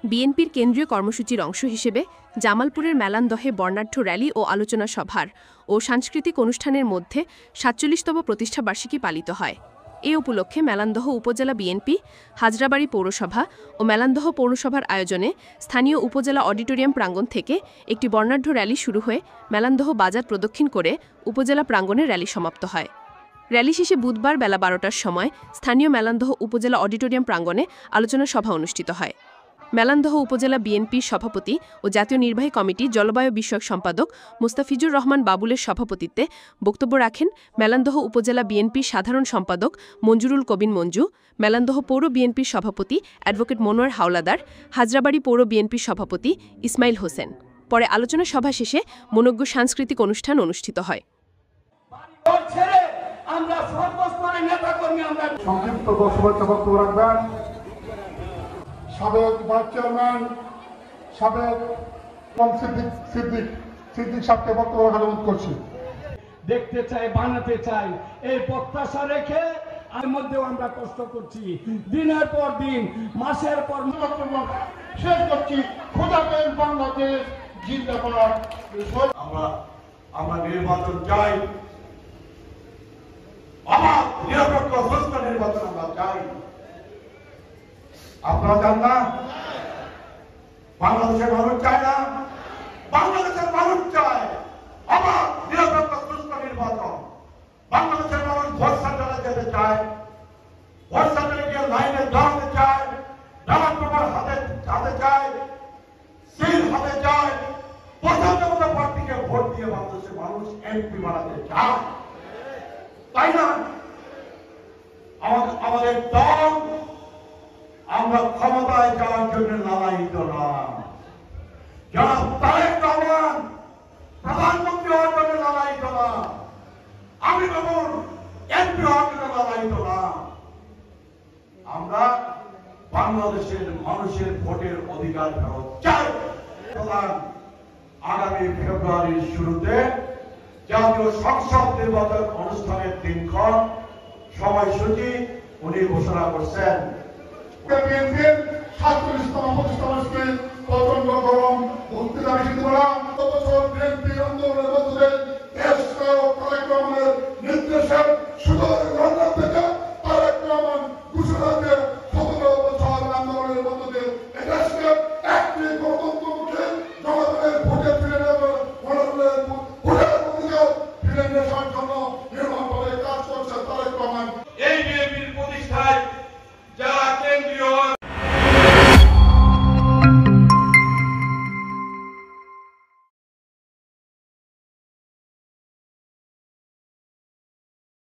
বিএনপির কেন্দ্রীয় কর্মসূচির অংশ হিসেবে জামালপুরের মেলান্দহে বর্ণাঢ্য র্যালি ও আলোচনা সভার ও সাংস্কৃতিক অনুষ্ঠানের মধ্যে ৪৭তম প্রতিষ্ঠাবার্ষিকী পালিত হয়। এ উপলক্ষে মেলান্দহ উপজেলা বিএনপি, হাজরাবাড়ী পৌরসভা ও মেলান্দহ পৌরসভার আয়োজনে স্থানীয় উপজেলা অডিটোরিয়াম প্রাঙ্গণ থেকে একটি বর্ণাঢ্য র্যালি শুরু হয়ে মেলান্দহ বাজার প্রদক্ষিণ করে উপজেলা প্রাঙ্গণে র্যালি সমাপ্ত হয়। র্যালি শেষে বুধবার বেলা ১২টার সময় স্থানীয় মেলান্দহ উপজেলা অডিটোরিয়াম প্রাঙ্গণে আলোচনা সভা অনুষ্ঠিত হয়। মেলান্দহ উপজেলা বিএনপির সভাপতি ও জাতীয় নির্বাহী কমিটি জলবায়ু বিষয়ক সম্পাদক মুস্তাফিজুর রহমান বাবুলের সভাপতিত্বে বক্তব্য রাখেন মেলান্দহ উপজেলা বিএনপির সাধারণ সম্পাদক মঞ্জুরুল কবির মঞ্জু, মেলান্দহ পৌর বিএনপির সভাপতি অ্যাডভোকেট মনোয়ার হাওলাদার, হাজরাবাড়ী পৌর বিএনপির সভাপতি ইসমাইল হোসেন। পরে আলোচনা সভা শেষে মনোজ্ঞ সাংস্কৃতিক অনুষ্ঠান অনুষ্ঠিত হয়। সাবেক ভাইস চেয়ারম্যান সাবেক সিদ্দিক সাহেবকে বক্তব্য রাখার অনুরোধ করছি। দেখতে চাই, বানাতে চাই, এই প্রত্যাশা রেখে এর মধ্যেও আমরা কষ্ট করছি, দিনের পর দিন, মাসের পর শেষ করছি। খোদাফেজ বাংলাদেশ জিন্দাবাদ। আমরা নির্বাচন চাই, অবাধ নিরপেক্ষ সুষ্ঠু নির্বাচন আমরা চাই। আপনারা চান না? বাংলাদেশের মানুষ চায় না? বাংলাদেশের মানুষ চায় অবাধ নিরপেক্ষ সুষ্ঠু নির্বাচন। বাংলাদেশের মানুষ ভোট সেন্টারে যেতে চায়, ভোট সেন্টারে গিয়ে লাইনে দাঁড়াতে চায়, ব্যালট পেপার হাতে চায়, সিল হাতে চায়, পছন্দ মতো প্রার্থীকে ভোট দিয়ে বাংলাদেশের মানুষ এমপি বানাতে চায়, তাই না? আমাদের দল আমরা ক্ষমতায় যাওয়ার জন্য লালায়িত না। যারা তারেক রহমান প্রধানমন্ত্রী হওয়ার জন্য লালায়িত না, আমি বাবুর এমপি হওয়ার জন্য লালায়িত না। আমরা বাংলাদেশের মানুষের ভোটের অধিকার ফেরত চাই। আগামী ফেব্রুয়ারির শুরুতে জাতীয় সংসদ নির্বাচন অনুষ্ঠানের দিনক্ষণ সময়সূচি উনি ঘোষণা করছেন। বিএনপির ৪৭তম প্রতিষ্ঠাবার্ষিকী প্রচন্ড গরম বক্তৃতা নিষিদ্ধ করা। বছর বিএনপির আন্দোলনের মধ্যে দেশ তারেক রহমানের নির্দেশে শুধু লন্ডন থেকে তারেক রহমান ঘোষণা দিয়ে